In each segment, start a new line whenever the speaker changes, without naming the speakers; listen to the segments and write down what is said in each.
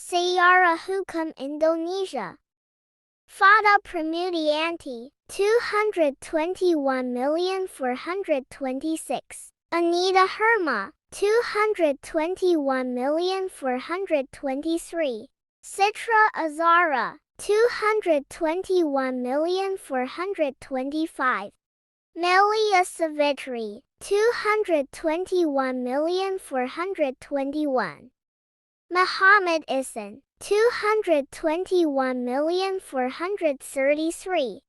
Sejarah Hukum Indonesia. Fata Pramudianti, 221,426. Anita Herma, 221,423. Citra Azara, 221,425. Melia Savitri, 221,421. Muhammad Isan, 221,433.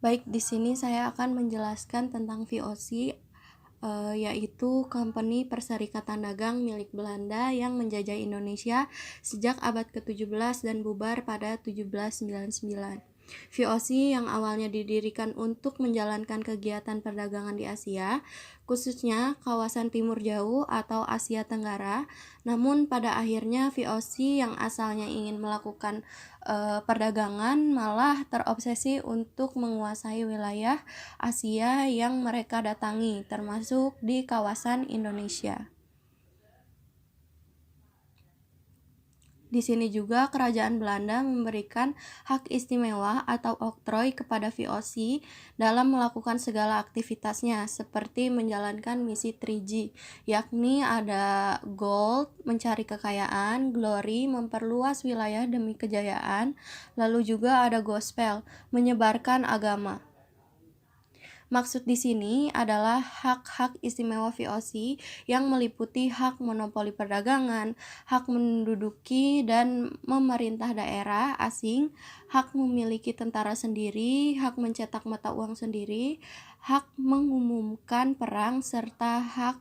Baik, di sini saya akan menjelaskan tentang VOC, yaitu company perserikatan dagang milik Belanda yang menjajah Indonesia sejak abad ke-17 dan bubar pada 1799. VOC yang awalnya didirikan untuk menjalankan kegiatan perdagangan di Asia, khususnya kawasan Timur Jauh atau Asia Tenggara, namun pada akhirnya VOC yang asalnya ingin melakukan perdagangan malah terobsesi untuk menguasai wilayah Asia yang mereka datangi, termasuk di kawasan Indonesia. Di sini juga kerajaan Belanda memberikan hak istimewa atau oktroy kepada VOC dalam melakukan segala aktivitasnya, seperti menjalankan misi 3G, yakni ada gold, mencari kekayaan, glory, memperluas wilayah demi kejayaan, lalu juga ada gospel, menyebarkan agama. Maksud di sini adalah hak-hak istimewa VOC yang meliputi hak monopoli perdagangan, hak menduduki dan memerintah daerah asing, hak memiliki tentara sendiri, hak mencetak mata uang sendiri, hak mengumumkan perang, serta hak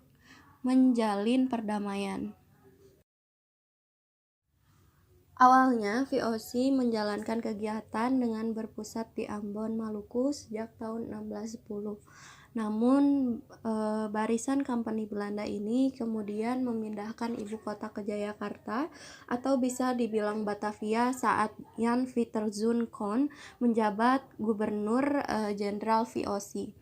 menjalin perdamaian. Awalnya, VOC menjalankan kegiatan dengan berpusat di Ambon, Maluku sejak tahun 1610. Namun, barisan company Belanda ini kemudian memindahkan ibu kota ke Jayakarta atau bisa dibilang Batavia saat Jan Pieterszoon menjabat Gubernur Jenderal VOC.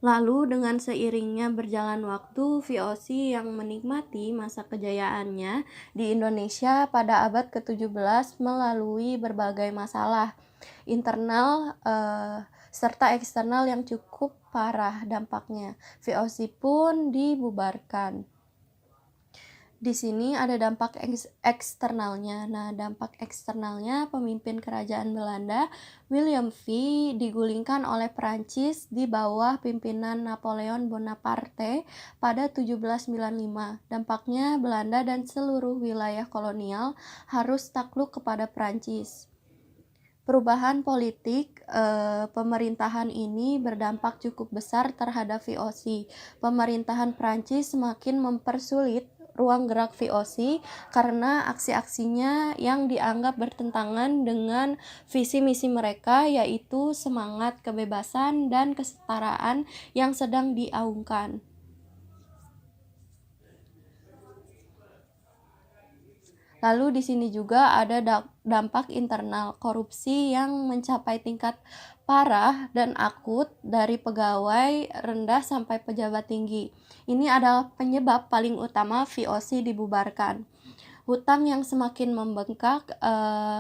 Lalu dengan seiringnya berjalan waktu, VOC yang menikmati masa kejayaannya di Indonesia pada abad ke-17 melalui berbagai masalah internal serta eksternal yang cukup parah dampaknya. VOC pun dibubarkan. Di sini ada dampak eksternalnya. Nah, dampak eksternalnya pemimpin kerajaan Belanda, William V, digulingkan oleh Prancis di bawah pimpinan Napoleon Bonaparte pada 1795. Dampaknya Belanda dan seluruh wilayah kolonial harus takluk kepada Prancis. Perubahan politik pemerintahan ini berdampak cukup besar terhadap VOC. Pemerintahan Prancis semakin mempersulit ruang gerak VOC karena aksi-aksinya yang dianggap bertentangan dengan visi misi mereka, yaitu semangat kebebasan dan kesetaraan yang sedang digaungkan. Lalu di sini juga ada dampak internal korupsi yang mencapai tingkat parah dan akut dari pegawai rendah sampai pejabat tinggi. Ini adalah penyebab paling utama VOC dibubarkan. Hutang yang semakin membengkak,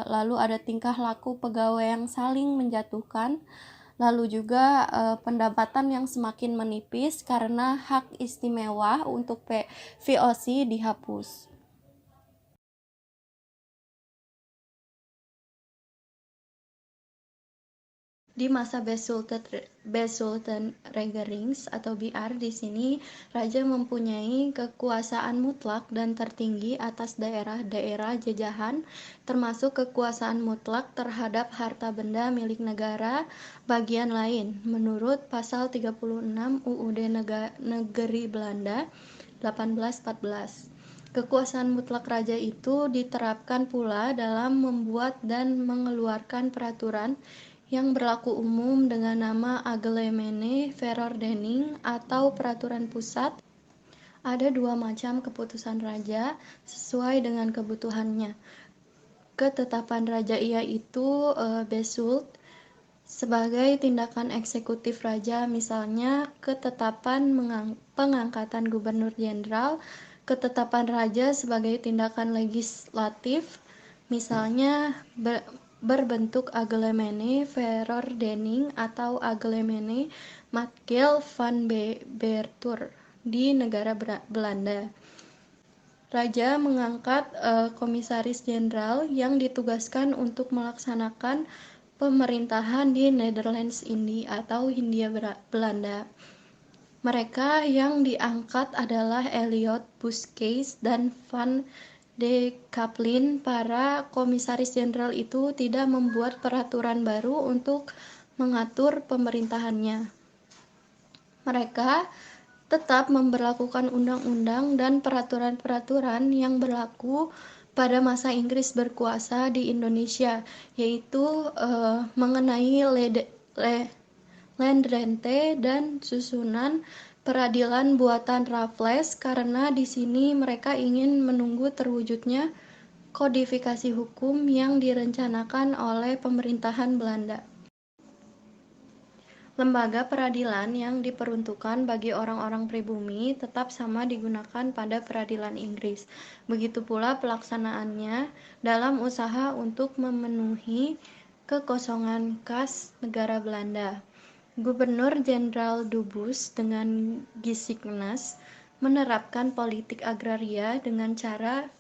lalu ada tingkah laku pegawai yang saling menjatuhkan, lalu juga pendapatan yang semakin menipis karena hak istimewa untuk VOC dihapus. Di masa Besultan Regerings atau BR, di sini raja mempunyai kekuasaan mutlak dan tertinggi atas daerah-daerah jajahan, termasuk kekuasaan mutlak terhadap harta benda milik negara bagian lain, menurut pasal 36 UUD Negeri Belanda 1814. Kekuasaan mutlak raja itu diterapkan pula dalam membuat dan mengeluarkan peraturan yang berlaku umum dengan nama Algemene Verordening atau peraturan pusat. Ada dua macam keputusan raja sesuai dengan kebutuhannya. Ketetapan raja yaitu Besult, sebagai tindakan eksekutif raja, misalnya ketetapan pengangkatan gubernur jenderal, ketetapan raja sebagai tindakan legislatif, misalnya berbentuk Algemene Verordening atau Algemene Maatregel van Bestuur di negara Belanda. Raja mengangkat komisaris jenderal yang ditugaskan untuk melaksanakan pemerintahan di Netherlands atau Hindia Belanda. Mereka yang diangkat adalah Elliot Busquets dan Van de Kappelin. Para komisaris jenderal itu tidak membuat peraturan baru untuk mengatur pemerintahannya. Mereka tetap memberlakukan undang-undang dan peraturan-peraturan yang berlaku pada masa Inggris berkuasa di Indonesia, yaitu mengenai land rente dan susunan peradilan buatan Raffles, karena di sini mereka ingin menunggu terwujudnya kodifikasi hukum yang direncanakan oleh pemerintahan Belanda. Lembaga peradilan yang diperuntukkan bagi orang-orang pribumi tetap sama digunakan pada peradilan Inggris. Begitu pula pelaksanaannya dalam usaha untuk memenuhi kekosongan kas negara Belanda. Gubernur Jenderal Dubus dengan Gisignas menerapkan politik agraria dengan cara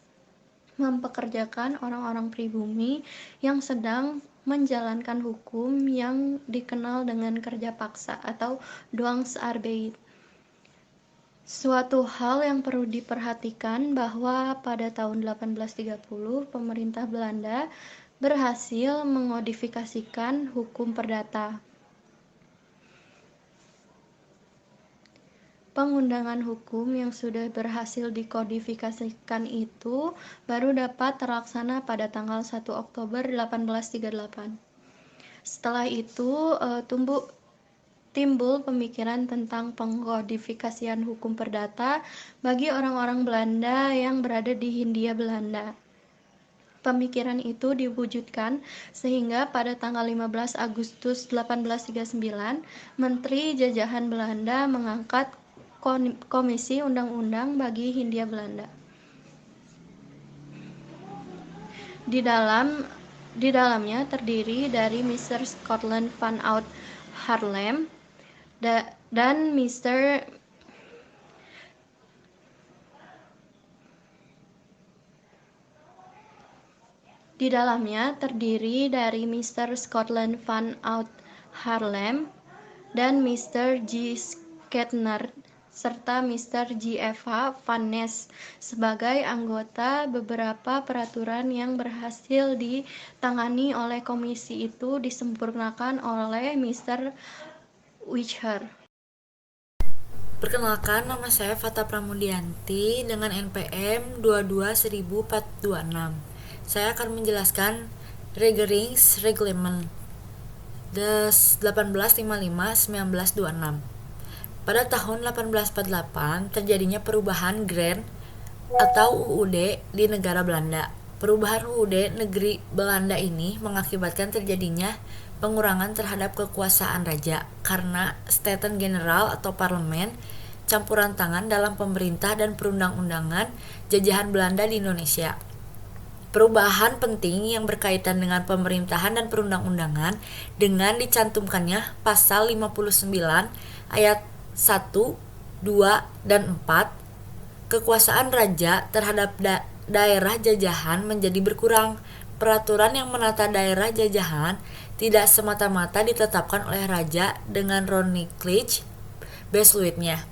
mempekerjakan orang-orang pribumi yang sedang menjalankan hukum yang dikenal dengan kerja paksa atau dwangsarbeid. Suatu hal yang perlu diperhatikan bahwa pada tahun 1830 pemerintah Belanda berhasil mengodifikasikan hukum perdata. Pengundangan hukum yang sudah berhasil dikodifikasikan itu baru dapat terlaksana pada tanggal 1 Oktober 1838. Setelah itu timbul pemikiran tentang pengkodifikasian hukum perdata bagi orang-orang Belanda yang berada di Hindia Belanda. Pemikiran itu diwujudkan sehingga pada tanggal 15 Agustus 1839, Menteri Jajahan Belanda mengangkat Komisi Undang-Undang bagi Hindia Belanda. Di dalamnya terdiri dari Mr. Scotland van Oud Haarlem dan Mr. Di dalamnya terdiri dari Mr. Scotland van Oud Haarlem dan Mr. G. Skettner serta Mr. G. Eva van Ness sebagai anggota. Beberapa peraturan yang berhasil ditangani oleh komisi itu disempurnakan oleh Mr. Whicher.
Perkenalkan, nama saya Fata Pramudianti dengan NPM 22126. Saya akan menjelaskan Regeringsreglement 1855-1926. Pada tahun 1848 terjadinya perubahan Grand atau UUD di negara Belanda. Perubahan UUD negeri Belanda ini mengakibatkan terjadinya pengurangan terhadap kekuasaan raja karena Staten General atau parlemen campuran tangan dalam pemerintah dan perundang-undangan jajahan Belanda di Indonesia. Perubahan penting yang berkaitan dengan pemerintahan dan perundang-undangan dengan dicantumkannya pasal 59 ayat 1, 2, dan 4, kekuasaan raja terhadap daerah jajahan menjadi berkurang. Peraturan yang menata daerah jajahan tidak semata-mata ditetapkan oleh raja dengan Koninklijke Besluitnya,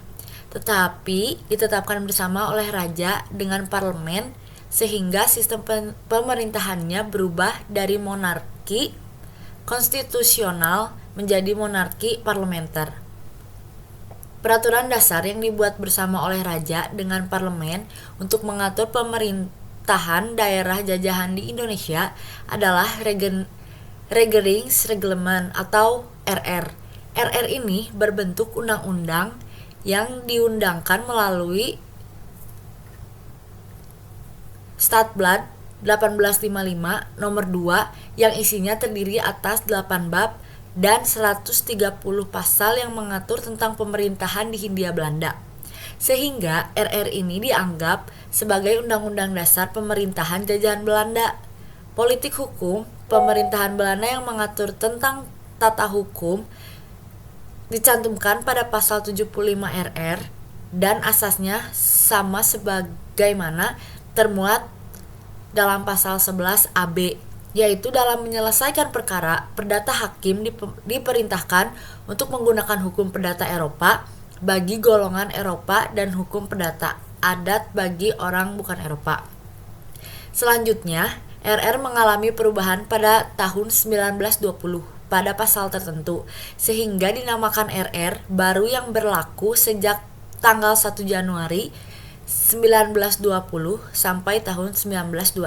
tetapi ditetapkan bersama oleh raja dengan parlemen, sehingga sistem pemerintahannya berubah dari monarki konstitusional menjadi monarki parlementer. Peraturan dasar yang dibuat bersama oleh raja dengan parlemen untuk mengatur pemerintahan daerah jajahan di Indonesia adalah Regeringsreglement atau RR. RR ini berbentuk undang-undang yang diundangkan melalui Stadblad 1855 nomor 2 yang isinya terdiri atas 8 bab dan 130 pasal yang mengatur tentang pemerintahan di Hindia Belanda. Sehingga RR ini dianggap sebagai undang-undang dasar pemerintahan jajahan Belanda. Politik hukum pemerintahan Belanda yang mengatur tentang tata hukum dicantumkan pada pasal 75 RR dan asasnya sama sebagaimana termuat dalam pasal 11 AB, yaitu dalam menyelesaikan perkara, perdata hakim diperintahkan untuk menggunakan hukum perdata Eropa bagi golongan Eropa dan hukum perdata adat bagi orang bukan Eropa. Selanjutnya, RR mengalami perubahan pada tahun 1920 pada pasal tertentu, sehingga dinamakan RR baru yang berlaku sejak tanggal 1 Januari 1920 sampai tahun 1926.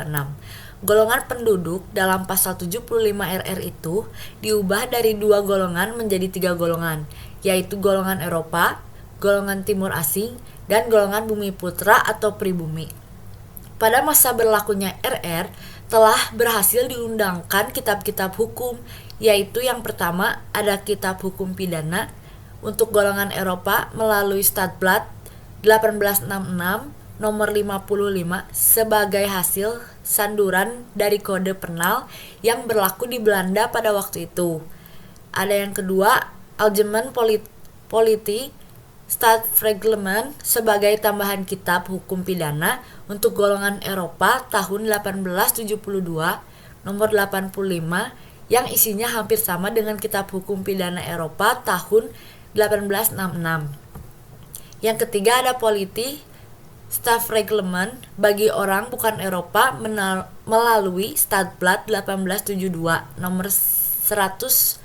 Golongan penduduk dalam pasal 75 RR itu diubah dari 2 golongan menjadi 3 golongan, yaitu golongan Eropa, golongan Timur Asing, dan golongan Bumi Putra atau pribumi. Pada masa berlakunya RR telah berhasil diundangkan kitab-kitab hukum, yaitu yang pertama ada Kitab Hukum Pidana untuk golongan Eropa melalui Stadblad 1866 nomor 55 sebagai hasil sanduran dari kode penal yang berlaku di Belanda pada waktu itu. Ada yang kedua, Algemeen Politie Staatsreglement sebagai tambahan kitab hukum pidana untuk golongan Eropa tahun 1872 nomor 85 yang isinya hampir sama dengan kitab hukum pidana Eropa tahun 1866. Yang ketiga ada Politie Staatsreglement bagi orang bukan Eropa melalui Stadblad 1872 nomor 111.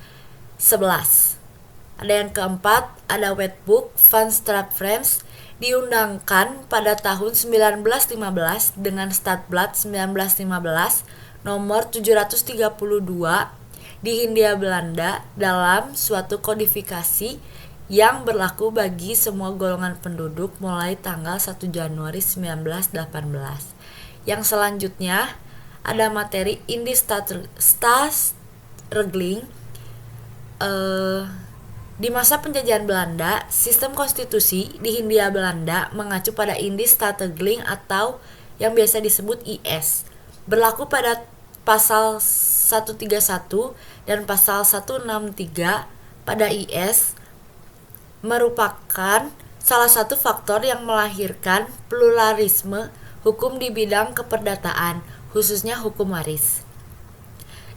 Ada yang keempat, ada Wetboek van Strafrecht diundangkan pada tahun 1915 dengan Stadblad 1915 nomor 732 di Hindia Belanda dalam suatu kodifikasi yang berlaku bagi semua golongan penduduk mulai tanggal 1 Januari 1918. Yang selanjutnya ada materi Indie Staatsregeling. Di masa penjajahan Belanda, sistem konstitusi di Hindia Belanda mengacu pada Indie Staatsregeling atau yang biasa disebut IS. Berlaku pada pasal 131 dan pasal 163 pada IS merupakan salah satu faktor yang melahirkan pluralisme hukum di bidang keperdataan, khususnya hukum waris.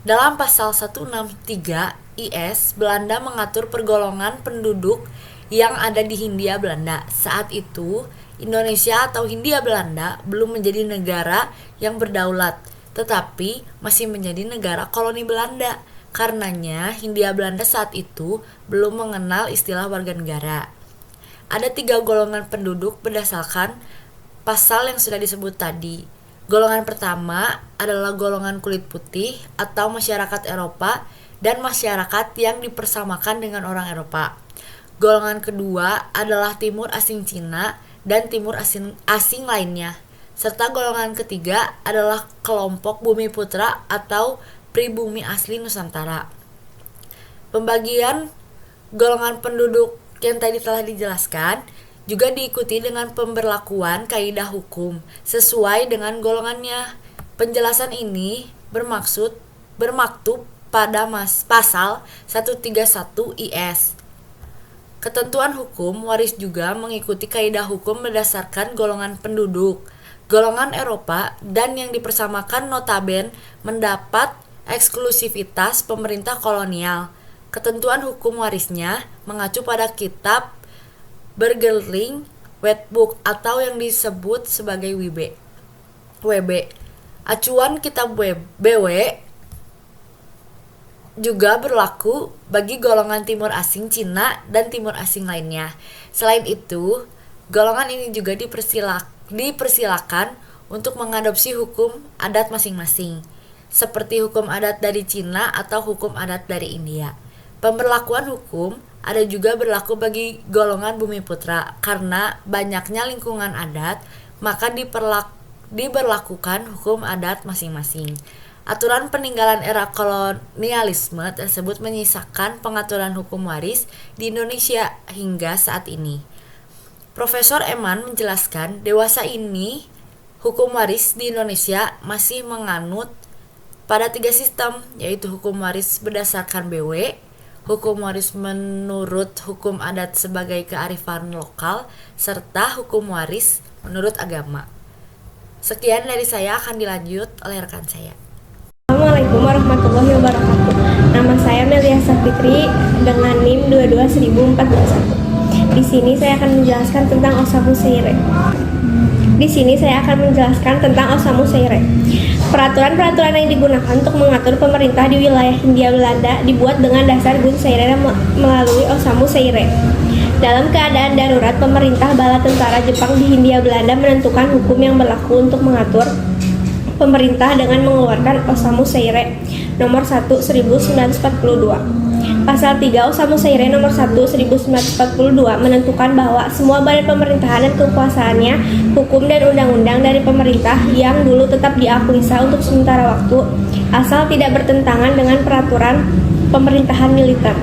Dalam pasal 163 IS, Belanda mengatur pergolongan penduduk yang ada di Hindia Belanda. Saat itu, Indonesia atau Hindia Belanda belum menjadi negara yang berdaulat, tetapi masih menjadi negara koloni Belanda. Karenanya, Hindia Belanda saat itu belum mengenal istilah warga negara. Ada 3 golongan penduduk berdasarkan pasal yang sudah disebut tadi. Golongan pertama adalah golongan kulit putih atau masyarakat Eropa dan masyarakat yang dipersamakan dengan orang Eropa. Golongan kedua adalah Timur Asing Cina dan Timur Asing lainnya. Serta golongan ketiga adalah kelompok Bumi Putra atau pribumi asli Nusantara. Pembagian golongan penduduk yang tadi telah dijelaskan juga diikuti dengan pemberlakuan kaidah hukum sesuai dengan golongannya. Penjelasan ini bermaktub pada pasal 131 IS. Ketentuan hukum waris juga mengikuti kaidah hukum berdasarkan golongan penduduk. Golongan Eropa dan yang dipersamakan notaben mendapat eksklusivitas pemerintah kolonial. Ketentuan hukum warisnya mengacu pada kitab Burgerling Wetboek atau yang disebut sebagai WB. Acuan kitab BW juga berlaku bagi golongan Timur Asing Cina dan Timur Asing lainnya. Selain itu, golongan ini juga dipersilakan untuk mengadopsi hukum adat masing-masing, seperti hukum adat dari Cina atau hukum adat dari India. Pemberlakuan hukum ada juga berlaku bagi golongan Bumi Putra. Karena banyaknya lingkungan adat, maka diberlakukan hukum adat masing-masing. Aturan peninggalan era kolonialisme tersebut menyisakan pengaturan hukum waris di Indonesia hingga saat ini. Profesor Eman menjelaskan, dewasa ini hukum waris di Indonesia masih menganut pada 3 sistem, yaitu hukum waris berdasarkan BW, hukum waris menurut hukum adat sebagai kearifan lokal, serta hukum waris menurut agama. Sekian dari saya, akan dilanjut oleh rekan saya.
Assalamualaikum warahmatullahi wabarakatuh. Nama saya Melia Safitri dengan NIM 22141. Di sini saya akan menjelaskan tentang Osamu Seire. Peraturan-peraturan yang digunakan untuk mengatur pemerintah di wilayah Hindia Belanda dibuat dengan dasar Gun Seire melalui Osamu Seire. Dalam keadaan darurat, pemerintah bala tentara Jepang di Hindia Belanda menentukan hukum yang berlaku untuk mengatur pemerintah dengan mengeluarkan Osamu Seire nomor 1 1942. Pasal 3 Osamu Seire nomor 1 1942 menentukan bahwa semua badan pemerintahan dan kekuasaannya, hukum dan undang-undang dari pemerintah yang dulu tetap diakui sah untuk sementara waktu, asal tidak bertentangan dengan peraturan pemerintahan militer.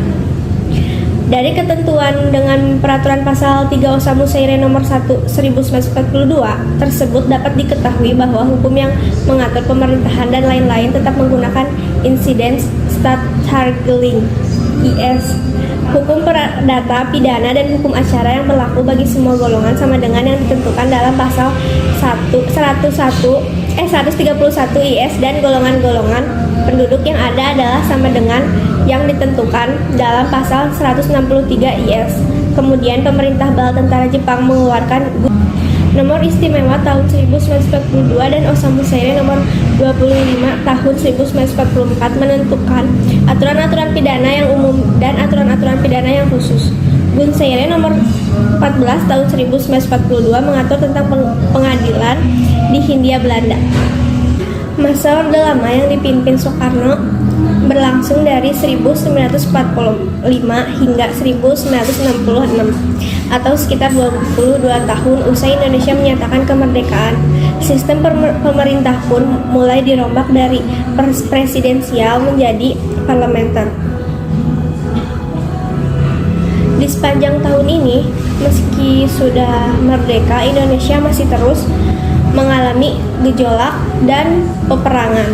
Dari ketentuan dengan peraturan pasal 3 Osamu Seire nomor 1 1942 tersebut dapat diketahui bahwa hukum yang mengatur pemerintahan dan lain-lain tetap menggunakan Incidence Stadtrechtling IS. Hukum perdata, pidana, dan hukum acara yang berlaku bagi semua golongan sama dengan yang ditentukan dalam pasal 131 IS, dan golongan-golongan penduduk yang ada adalah sama dengan yang ditentukan dalam pasal 163 IS. Kemudian pemerintah bala tentara Jepang mengeluarkan nomor istimewa tahun 1942 dan Osamu Seire nomor 25 tahun 1944 menentukan aturan-aturan pidana yang umum dan aturan-aturan pidana yang khusus. Gun Seire nomor 14 tahun 1942 mengatur tentang pengadilan di Hindia Belanda. Masa Orde Lama yang dipimpin Soekarno berlangsung dari 1945 hingga 1966 atau sekitar 22 tahun usai Indonesia menyatakan kemerdekaan. Sistem pemerintah pun mulai dirombak dari presidensial menjadi parlementer. Di sepanjang tahun ini, meski sudah merdeka, Indonesia masih terus mengalami gejolak dan peperangan.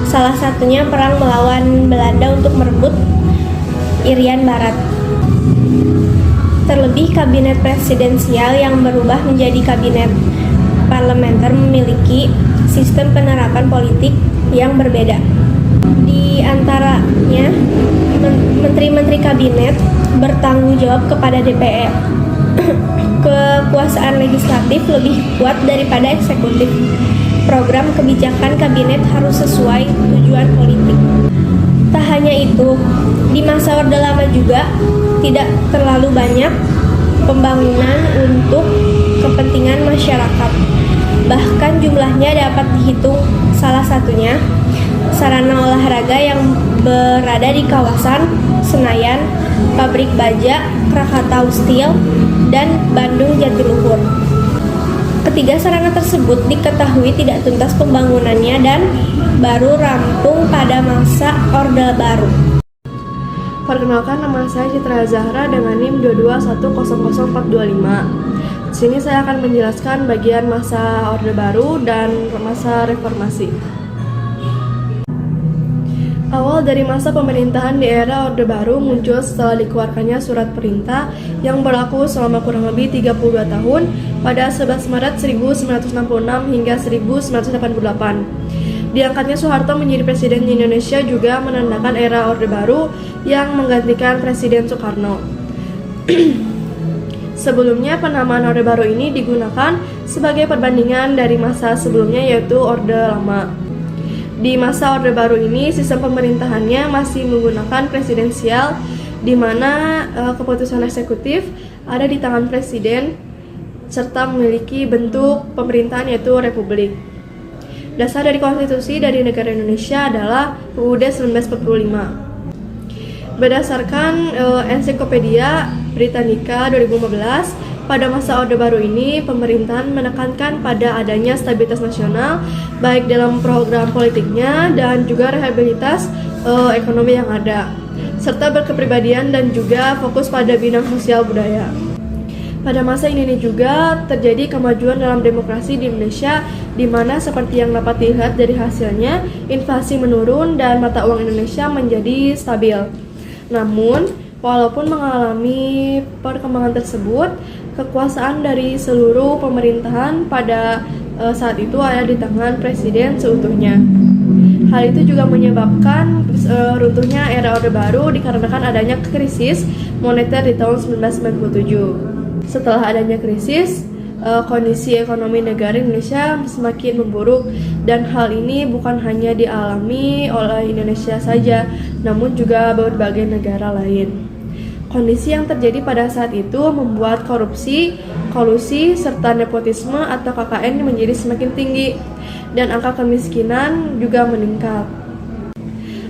Salah satunya perang melawan Belanda untuk merebut Irian Barat. Terlebih kabinet presidensial yang berubah menjadi kabinet parlementer memiliki sistem penerapan politik yang berbeda. Di antaranya, menteri-menteri kabinet bertanggung jawab kepada DPR. Kekuasaan legislatif lebih kuat daripada eksekutif. Program kebijakan kabinet harus sesuai tujuan politik. Tak hanya itu, di masa Orde Lama juga tidak terlalu banyak pembangunan untuk kepentingan masyarakat. Bahkan jumlahnya dapat dihitung, salah satunya sarana olahraga yang berada di kawasan Senayan, pabrik baja, Krakatau Steel, dan Bandung Jatiluhur. Ketiga sarana tersebut diketahui tidak tuntas pembangunannya dan baru rampung pada masa Orde Baru.
Perkenalkan, nama saya Citra Zahra dengan NIM 2210425. Di sini saya akan menjelaskan bagian masa Orde Baru dan masa reformasi. Awal dari masa pemerintahan di era Orde Baru muncul setelah dikeluarkannya surat perintah yang berlaku selama kurang lebih 32 tahun pada 11 Maret 1966 hingga 1988. Diangkatnya Soeharto menjadi presiden di Indonesia juga menandakan era Orde Baru yang menggantikan Presiden Soekarno. Sebelumnya penamaan Orde Baru ini digunakan sebagai perbandingan dari masa sebelumnya yaitu Orde Lama. Di masa Orde Baru ini, sistem pemerintahannya masih menggunakan presidensial, di mana keputusan eksekutif ada di tangan presiden, serta memiliki bentuk pemerintahan yaitu republik. Dasar dari konstitusi dari negara Indonesia adalah UUD 1945. Berdasarkan Ensiklopedia Britannica 2015, Pada masa Orde Baru ini, pemerintahan menekankan pada adanya stabilitas nasional, baik dalam program politiknya dan juga rehabilitas ekonomi yang ada, serta berkepribadian dan juga fokus pada bidang sosial budaya. Pada masa ini juga terjadi kemajuan dalam demokrasi di Indonesia, di mana seperti yang dapat dilihat dari hasilnya, inflasi menurun dan mata uang Indonesia menjadi stabil. Namun, walaupun mengalami perkembangan tersebut, kekuasaan dari seluruh pemerintahan pada saat itu ada di tangan presiden seutuhnya. Hal itu juga menyebabkan runtuhnya era Orde Baru dikarenakan adanya krisis moneter di tahun 1997. Setelah adanya krisis, kondisi ekonomi negara Indonesia semakin memburuk, dan hal ini bukan hanya dialami oleh Indonesia saja, namun juga berbagai negara lain. Kondisi yang terjadi pada saat itu membuat korupsi, kolusi, serta nepotisme atau KKN menjadi semakin tinggi, dan angka kemiskinan juga meningkat.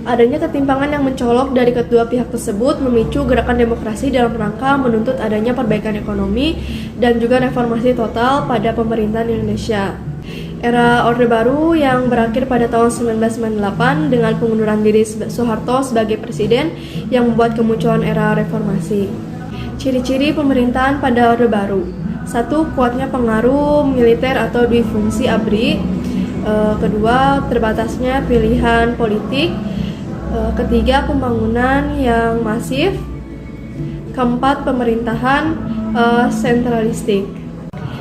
Adanya ketimpangan yang mencolok dari kedua pihak tersebut memicu gerakan demokrasi dalam rangka menuntut adanya perbaikan ekonomi dan juga reformasi total pada pemerintahan Indonesia. Era Orde Baru yang berakhir pada tahun 1998 dengan pengunduran diri Soeharto sebagai presiden yang membuat kemunculan era reformasi. Ciri-ciri pemerintahan pada Orde Baru: 1. Kuatnya pengaruh militer atau duifungsi ABRI. Kedua, terbatasnya pilihan politik. Ketiga, pembangunan yang masif. Keempat, pemerintahan sentralistik.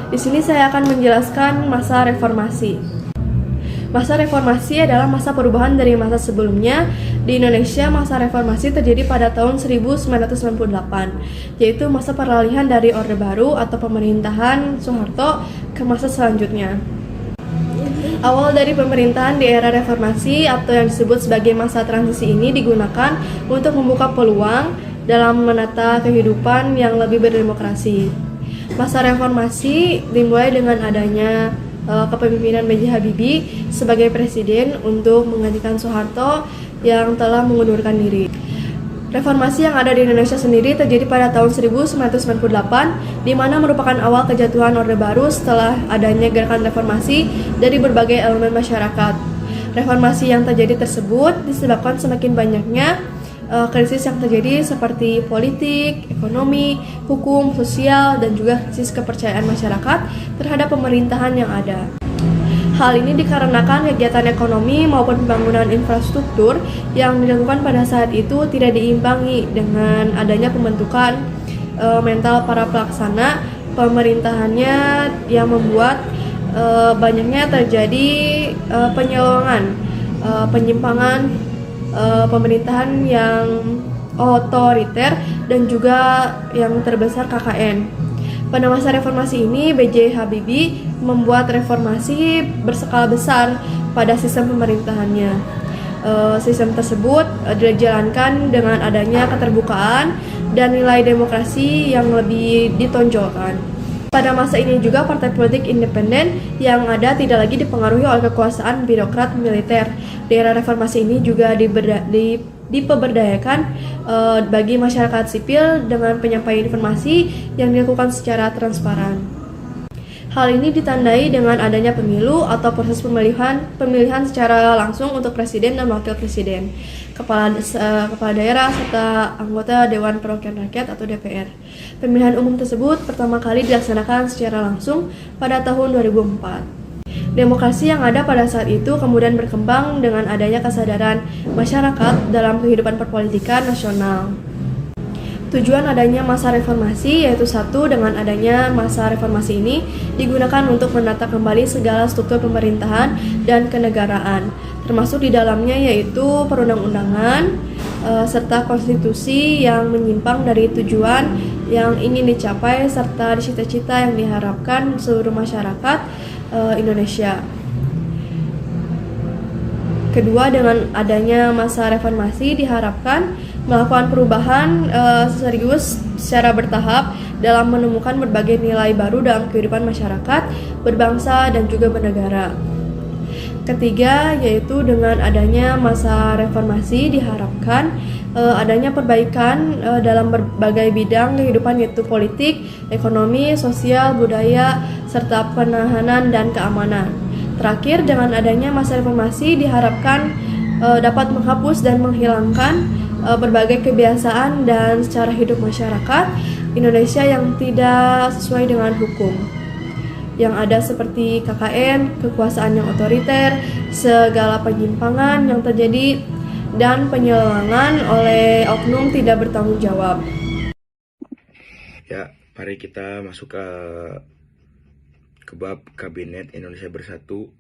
Di sini saya akan menjelaskan masa reformasi. Masa reformasi adalah masa perubahan dari masa sebelumnya. Di Indonesia, masa reformasi terjadi pada tahun 1998, yaitu masa peralihan dari Orde Baru atau pemerintahan Soeharto ke masa selanjutnya. Awal dari pemerintahan di era reformasi atau yang disebut sebagai masa transisi ini digunakan untuk membuka peluang dalam menata kehidupan yang lebih berdemokrasi. Masa reformasi dimulai dengan adanya kepemimpinan B.J. Habibie sebagai presiden untuk menggantikan Soeharto yang telah mengundurkan diri. Reformasi yang ada di Indonesia sendiri terjadi pada tahun 1998, di mana merupakan awal kejatuhan Orde Baru setelah adanya gerakan reformasi dari berbagai elemen masyarakat. Reformasi yang terjadi tersebut disebabkan semakin banyaknya krisis yang terjadi seperti politik, ekonomi, hukum, sosial, dan juga krisis kepercayaan masyarakat terhadap pemerintahan yang ada. Hal ini dikarenakan kegiatan ekonomi maupun pembangunan infrastruktur yang dilakukan pada saat itu tidak diimbangi dengan adanya pembentukan mental para pelaksana pemerintahannya yang membuat banyaknya terjadi penyelongan, penyimpangan pemerintahan yang otoriter dan juga yang terbesar KKN. Pada masa reformasi ini, B.J. Habibie membuat reformasi berskala besar pada sistem pemerintahannya. Sistem tersebut dijalankan dengan adanya keterbukaan dan nilai demokrasi yang lebih ditonjolkan. Pada masa ini juga partai politik independen yang ada tidak lagi dipengaruhi oleh kekuasaan birokrat militer. Di era reformasi ini juga diperberdayakan bagi masyarakat sipil dengan penyampaian informasi yang dilakukan secara transparan. Hal ini ditandai dengan adanya pemilu atau proses pemilihan secara langsung untuk presiden dan wakil presiden, kepala daerah, serta anggota Dewan Perwakilan Rakyat atau DPR. Pemilihan umum tersebut pertama kali dilaksanakan secara langsung pada tahun 2004. Demokrasi yang ada pada saat itu kemudian berkembang dengan adanya kesadaran masyarakat dalam kehidupan perpolitikan nasional. Tujuan adanya masa reformasi yaitu satu, dengan adanya masa reformasi ini digunakan untuk menata kembali segala struktur pemerintahan dan kenegaraan, termasuk di dalamnya yaitu perundang-undangan serta konstitusi yang menyimpang dari tujuan yang ingin dicapai serta cita-cita yang diharapkan seluruh masyarakat Indonesia. Kedua, dengan adanya masa reformasi diharapkan melakukan perubahan serius secara bertahap dalam menemukan berbagai nilai baru dalam kehidupan masyarakat, berbangsa, dan juga bernegara. Ketiga, yaitu dengan adanya masa reformasi diharapkan adanya perbaikan dalam berbagai bidang kehidupan yaitu politik, ekonomi, sosial, budaya, serta penahanan dan keamanan. Terakhir, dengan adanya masa reformasi diharapkan dapat menghapus dan menghilangkan berbagai kebiasaan dan cara hidup masyarakat Indonesia yang tidak sesuai dengan hukum. Yang ada seperti KKN, kekuasaan yang otoriter, segala penyimpangan yang terjadi, dan penyelewengan oleh oknum tidak bertanggung jawab.
Ya, mari kita masuk ke bab Kabinet Indonesia Bersatu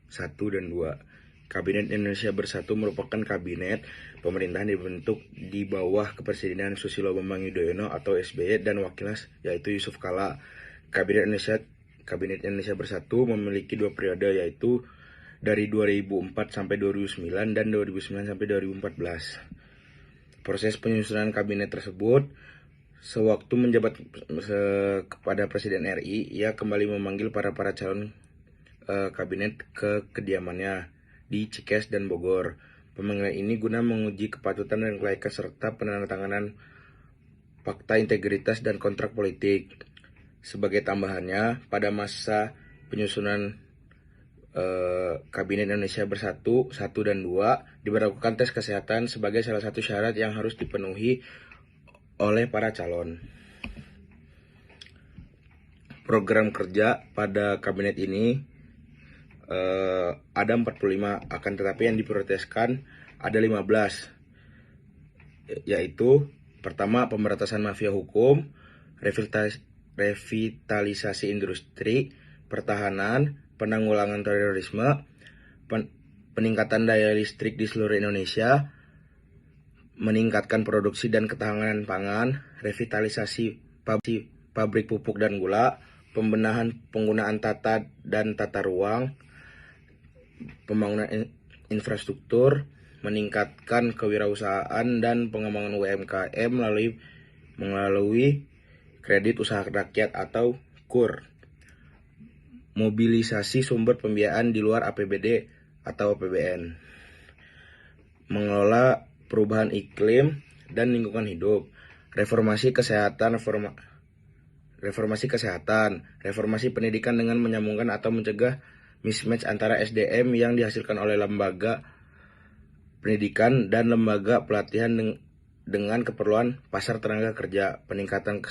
1 dan 2. Kabinet Indonesia Bersatu merupakan kabinet pemerintahan dibentuk di bawah kepresidenan Susilo Bambang Yudhoyono atau SBY dan wakilnya yaitu Yusuf Kala. Kabinet Indonesia Bersatu memiliki 2 periode yaitu dari 2004 sampai 2009 dan 2009 sampai 2014. Proses penyusunan kabinet tersebut, sewaktu menjabat kepada Presiden RI, ia kembali memanggil para calon kabinet ke kediamannya di Cikes dan Bogor. Pemanggilan ini guna menguji kepatutan dan kelayakan serta penandatanganan fakta integritas dan kontrak politik. Sebagai tambahannya, pada masa penyusunan Kabinet Indonesia Bersatu 1 dan 2 diberlakukan tes kesehatan sebagai salah satu syarat yang harus dipenuhi oleh para calon. Program kerja pada kabinet ini ada 45, akan tetapi yang diprioritaskan ada 15, yaitu pertama pemberantasan mafia hukum, revitalisasi industri, pertahanan, penanggulangan terorisme, peningkatan daya listrik di seluruh Indonesia, meningkatkan produksi dan ketahanan pangan, revitalisasi pabrik pupuk dan gula, pembenahan penggunaan tata ruang, pembangunan infrastruktur, meningkatkan kewirausahaan dan pengembangan UMKM melalui kredit usaha rakyat atau KUR, mobilisasi sumber pembiayaan di luar APBD atau APBN, mengelola perubahan iklim dan lingkungan hidup, reformasi kesehatan, reformasi pendidikan dengan menyambungkan atau mencegah mismatch antara SDM yang dihasilkan oleh lembaga pendidikan dan lembaga pelatihan dengan keperluan pasar tenaga kerja, peningkatan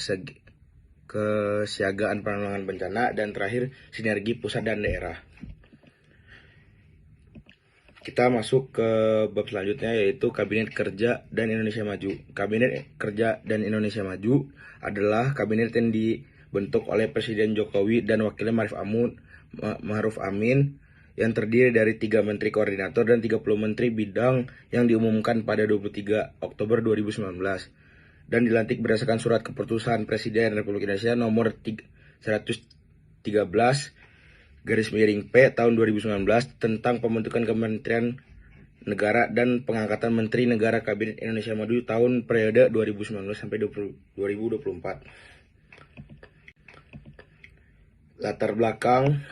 kesiagaan penanggulangan bencana, dan terakhir sinergi pusat dan daerah. Kita masuk ke bab selanjutnya yaitu Kabinet Kerja dan Indonesia Maju. Kabinet Kerja dan Indonesia Maju adalah kabinet yang dibentuk oleh Presiden Jokowi dan wakilnya Ma'ruf Amin yang terdiri dari 3 menteri koordinator dan 30 menteri bidang yang diumumkan pada 23 Oktober 2019 dan dilantik berdasarkan surat keputusan Presiden Republik Indonesia nomor 113/P tahun 2019 tentang pembentukan Kementerian Negara dan pengangkatan Menteri Negara Kabinet Indonesia Maju tahun periode 2019 sampai 2024. Latar belakang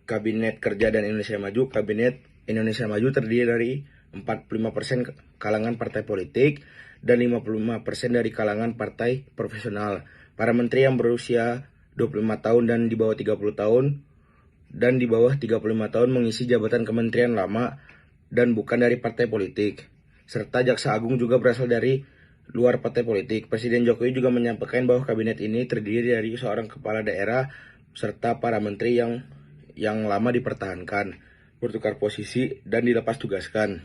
Kabinet Kerja dan Indonesia Maju. Kabinet Indonesia Maju terdiri dari 45% kalangan partai politik dan 55% dari kalangan partai profesional. Para menteri yang berusia 25 tahun dan di bawah 30 tahun dan di bawah 35 tahun mengisi jabatan kementerian lama dan bukan dari partai politik. Serta jaksa agung juga berasal dari luar partai politik. Presiden Jokowi juga menyampaikan bahwa kabinet ini terdiri dari seorang kepala daerah serta para menteri yang lama dipertahankan, bertukar posisi, dan dilepas tugaskan.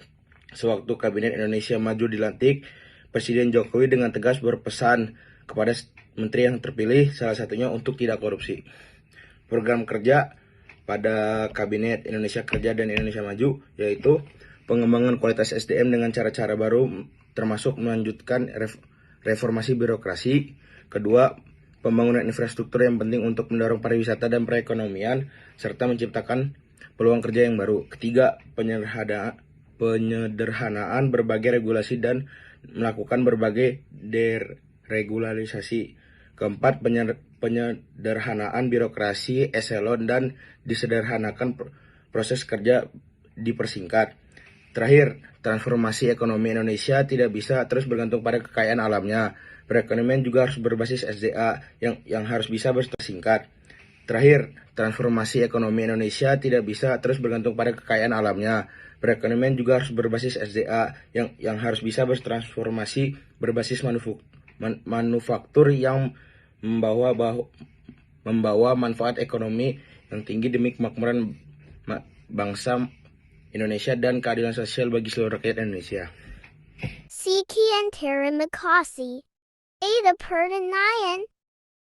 Sewaktu Kabinet Indonesia Maju dilantik, Presiden Jokowi dengan tegas berpesan kepada menteri yang terpilih, salah satunya untuk tidak korupsi. Program kerja pada Kabinet Indonesia Kerja dan Indonesia Maju yaitu pengembangan kualitas SDM dengan cara-cara baru, termasuk melanjutkan reformasi birokrasi. Kedua, pembangunan infrastruktur yang penting untuk mendorong pariwisata dan perekonomian, serta menciptakan peluang kerja yang baru. Ketiga, penyederhanaan berbagai regulasi dan melakukan berbagai deregularisasi. Keempat, penyederhanaan birokrasi eselon dan disederhanakan proses kerja dipersingkat. Terakhir, transformasi ekonomi Indonesia tidak bisa terus bergantung pada kekayaan alamnya. Perekonomian juga harus berbasis SDA yang harus bisa bersingkat. Terakhir, transformasi ekonomi Indonesia tidak bisa terus bergantung pada kekayaan alamnya. Perekonomian juga harus berbasis SDA yang harus bisa bertransformasi berbasis manufaktur yang membawa manfaat ekonomi yang tinggi demi kemakmuran bangsa Indonesia dan keadilan sosial bagi seluruh rakyat Indonesia.
Sekian terima kasih. Ada Perdanayan.